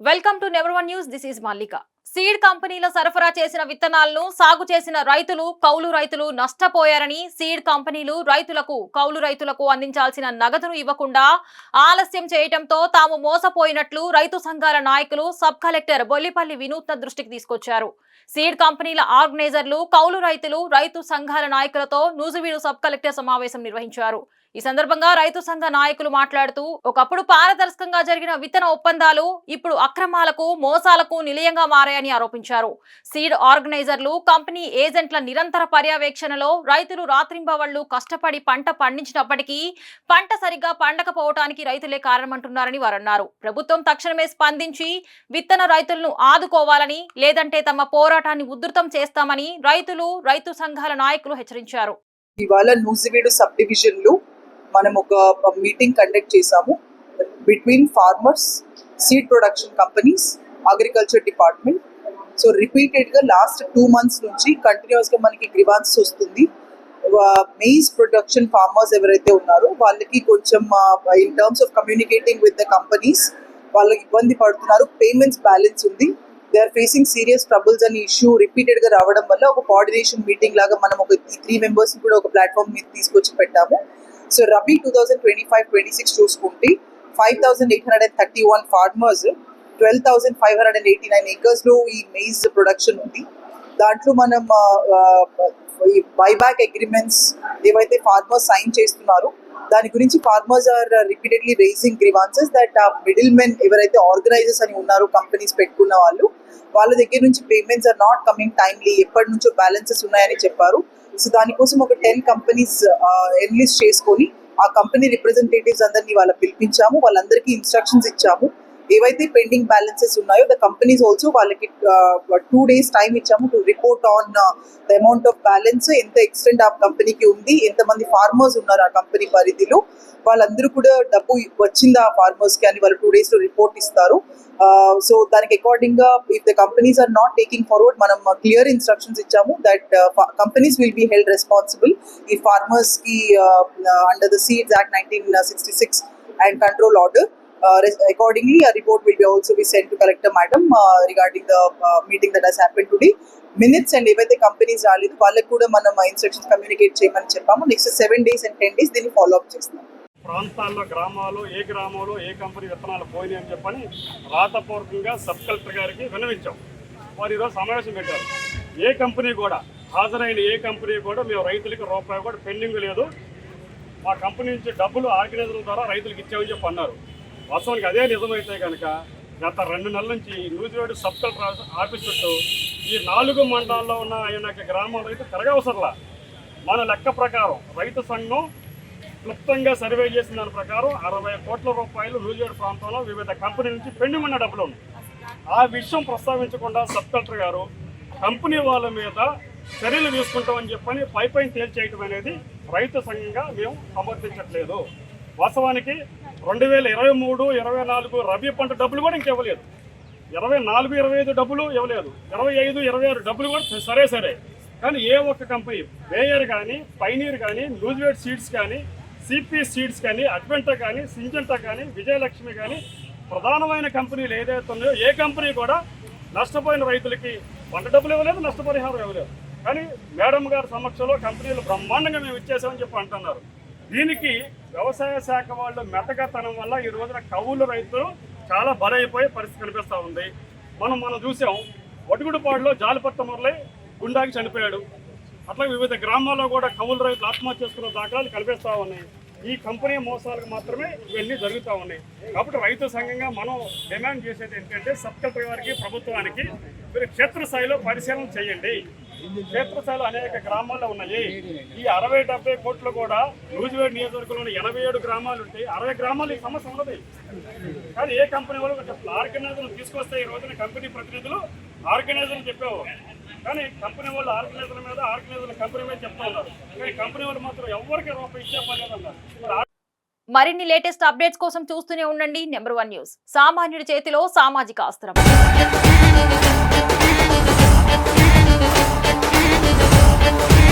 Welcome to number 1 news. This is Mallika. Seed కంపెనీల సరఫరా చేసిన విత్తనాలను సాగు చేసిన రైతులు, కౌలు రైతులు నష్టపోయారని, సీడ్ కంపెనీలు కౌలు రైతులకు అందించాల్సిన నగదును ఇవ్వకుండా ఆలస్యం చేయడంతో తాము మోసపోయినట్లు రైతు సంఘాల నాయకులు సబ్ కలెక్టర్ బొల్లిపల్లి వినూత్న దృష్టికి తీసుకొచ్చారు. సీడ్ కంపెనీల ఆర్గనైజర్లు, కౌలు రైతులు, రైతు సంఘాల నాయకులతో నూజివీడు సబ్ కలెక్టర్ సమావేశం నిర్వహించారు. ఈ సందర్భంగా రైతు సంఘ నాయకులు మాట్లాడుతూ, ఒకప్పుడు పారదర్శకంగా జరిగిన విత్తన ఒప్పందాలు ఇప్పుడు అక్రమాలకు, మోసాలకు నిలయంగా మారాయని ఆరోపించారు. సీడ్ ఆర్గనైజర్లు, కంపెనీ ఏజెంట్ల నిరంతర పర్యవేక్షణలో రైతులు రాత్రింబవళ్లు కష్టపడి పంట పండించినప్పటికీ పంట సరిగ్గా పండకపోవటానికి రైతులే కారణమంటున్నారని వారన్నారు. ప్రభుత్వం తక్షణమే స్పందించి విత్తన రైతులను ఆదుకోవాలని, లేదంటే తమ పోరాటాన్ని ఉధృతం చేస్తామని రైతు సంఘాల నాయకులు హెచ్చరించారు. ఇవాళ నూజివీడు సబ్ డివిజన్ లో మనం ఒక మీటింగ్ కండక్ట్ చేసాము between farmers, seed production companies, agriculture department. So repeated గా లాస్ట్ 2 months నుంచి కంటిన్యూస్ గా మనకి గ్రీవాన్సెస్ వస్తుంది. మెయిజ్ ప్రొడక్షన్ ఫార్మర్స్ ఎవరైతే ఉన్నారో వాళ్ళకి కొంచెం in terms of communicating with the companies వాళ్ళకి ఇబ్బంది పడుతున్నారు. పేమెంట్స్ బ్యాలెన్స్ ఉంది. They are facing serious troubles అని ఇష్యూ రిపీటెడ్ గా రావడం వల్ల ఒక కోఆర్డినేషన్ మీటింగ్ లాగా మనం ఒక 3 members కూడా ఒక ప్లాట్ఫామ్ మీద తీసుకొచ్చి పెట్టాము. సో రబీ 2025-26 చూసుకుంటే 5,831 ఫార్మర్స్, 12,589 acres లో ఈ మెయిజ్ ప్రొడక్షన్ ఉంది. దాంట్లో మనం ఈ బైబ్యాక్ అగ్రిమెంట్స్ ఏవైతే ఫార్మర్స్ సైన్ చేస్తున్నారో దాని గురించి farmers are repeatedly raising grievances that middle men ఎవరైతే ఆర్గనైజర్స్ అని ఉన్నారో కంపెనీస్ పెట్టుకున్న వాళ్ళ దగ్గర నుంచి payments are not coming timely, ఎప్పటి నుంచో బ్యాలెన్సెస్ ఉన్నాయని చెప్పారు. సో దానికోసం ఒక 10 companies ఎన్లిస్ట్ చేసుకొని ఆ కంపెనీ రిప్రజెంటేటివ్స్ అందరినీ పిలిపించాము. వాళ్ళందరికీ ఇన్స్ట్రక్షన్స్ ఇచ్చాము. ఏవైతే పెండింగ్ బ్యాలెన్సెస్ ఉన్నాయో ద కంపెనీస్ ఆల్సో వాళ్ళకి 2 days టైం ఇచ్చాము to report on the amount of balance, ఎంత ఎక్స్టెంట్ ఆ కంపెనీకి ఉంది, ఎంతమంది ఫార్మర్స్ ఉన్నారు ఆ కంపెనీ పరిధిలో, వాళ్ళందరూ కూడా డబ్బు వచ్చిందా ఆ ఫార్మర్స్ కి అని వాళ్ళు 2 days లో రిపోర్ట్ ఇస్తారు. సో దానికి అకార్డింగ్ గా if the companies are not taking forward మనం క్లియర్ ఇన్స్ట్రక్షన్స్ ఇచ్చాము that companies will be held responsible ఈ ఫార్మర్స్ కి under the seeds act 1966 and control order. Accordingly, a report will be also be sent to Collector Madam regarding the meeting that has happened today. Minutes and ఏవైతే companies రాలేదు వాళ్ళకి కూడా మనం instructions communicate చేయమని చెప్పాము. Next 7 days and 10 days దీన్ని follow up చేస్తాం. ప్రాంతాల్లో గ్రామంలో ఏ కంపెనీ విత్తనాలు పోయినాయి అని చెప్పని రాతపూర్వకంగా సబ్ కలెక్టర్ గారికి విన్నవించాం. వారు ఈరోజు సమావేశం పెట్టారు. ఏ కంపెనీ కూడా హాజరైన మేము రైతులకి రూపాయి కూడా పెండింగ్ లేదు, మా కంపెనీ నుంచి డబ్బులు ఆర్గనైజర్ల ద్వారా రైతులకు ఇచ్చామని చెప్పి అన్నారు. వాస్తవానికి అదే నిజమైతే కనుక గత 2 నెలల నుంచి నూజివీడు సబ్ కలెక్టర్ ఆఫీస్ చుట్టూ ఈ 4 మండలాల్లో ఉన్న ఆయన గ్రామాల్లో అయితే తిరగవసరలా. మన లెక్క ప్రకారం రైతు సంఘం క్లుప్తంగా సర్వే చేసిన దాని ప్రకారం 60 కోట్ల రూపాయలు నూజివీడు ప్రాంతంలో వివిధ కంపెనీల నుంచి పెండింగ్ ఉన్న డబ్బులు ఉన్నాయి. ఆ విషయం ప్రస్తావించకుండా సబ్ కలెక్టర్ గారు కంపెనీ వాళ్ళ మీద చర్యలు తీసుకుంటామని చెప్పని పైపైన తేల్చేయటం అనేది రైతు సంఘంగా మేము సమర్థించట్లేదు. వాస్తవానికి 2023-24 రబీ పంట డబ్బులు కూడా ఇంకివ్వలేదు. 24-25 డబ్బులు ఇవ్వలేదు. 25-26 డబ్బులు కూడా సరే కానీ ఏ ఒక్క కంపెనీ బేయర్ కానీ, పైనీర్ కానీ, నూజివేడ్ సీడ్స్ కానీ, సిపి సీడ్స్ కానీ, అడ్వెంటా కానీ, సింజంటా కానీ, విజయలక్ష్మి కానీ ప్రధానమైన కంపెనీలు ఏదైతే ఉన్నాయో ఏ కంపెనీ కూడా నష్టపోయిన రైతులకి పంట డబ్బులు ఇవ్వలేదు, నష్టపరిహారం ఇవ్వలేదు. కానీ మేడం గారి సమక్షంలో కంపెనీలు బ్రహ్మాండంగా మేము ఇచ్చేసామని చెప్పి అంటున్నారు. దీనికి వ్యవసాయ శాఖ వాళ్ళు మెతకతనం వల్ల ఈ రోజున కౌలు రైతులు చాలా బలైపోయే పరిస్థితి కనిపిస్తూ ఉంది. మనం చూసాం, వటుగుడుపాడులో జాలిపట్ట మురళి గుండాకి చనిపోయాడు. అట్లా వివిధ గ్రామాల్లో కూడా కౌలు రైతులు ఆత్మహత్య చేసుకున్న దాఖలాలు కనిపిస్తూ ఉన్నాయి. ఈ కంపెనీ మోసాలకు మాత్రమే ఇవన్నీ జరుగుతూ ఉన్నాయి. కాబట్టి రైతు సంఘంగా మనం డిమాండ్ చేసేది ఏంటంటే సబ్ కలెక్టర్ గారికి, ప్రభుత్వానికి మీరు క్షేత్రస్థాయిలో పరిశీలన చేయండి. క్షేత్రస్థాయిలో అనేక గ్రామాల్లో ఉన్నాయి. ఈ 60-70 కోట్లు కూడా నూజివేడ్ నియోజకవర్గంలోని 87 గ్రామాలు ఉంటాయి. 60 గ్రామాలు ఈ సమస్య ఉన్నది. కానీ ఏ కంపెనీ వాళ్ళు ఆర్గనైజర్లు తీసుకొస్తే ఈ రోజున కంపెనీ ప్రతినిధులు ఆర్గనైజర్లు చెప్పేవారు, కానీ కంపెనీ వాళ్ళు ఆర్గనైజర్ల కంపెనీ మీద చెప్తా ఉన్నారు. కానీ కంపెనీ వాళ్ళు మాత్రం ఎవరికి రూపాయి ఇచ్చే పని లేదన్నారు. మరిన్ని లేటెస్ట్ అప్డేట్స్ కోసం చూస్తూనే ఉండండి నెంబర్ 1 న్యూస్. సామాన్యుడి చేతిలో సామాజిక అస్త్రం. We'll be right back.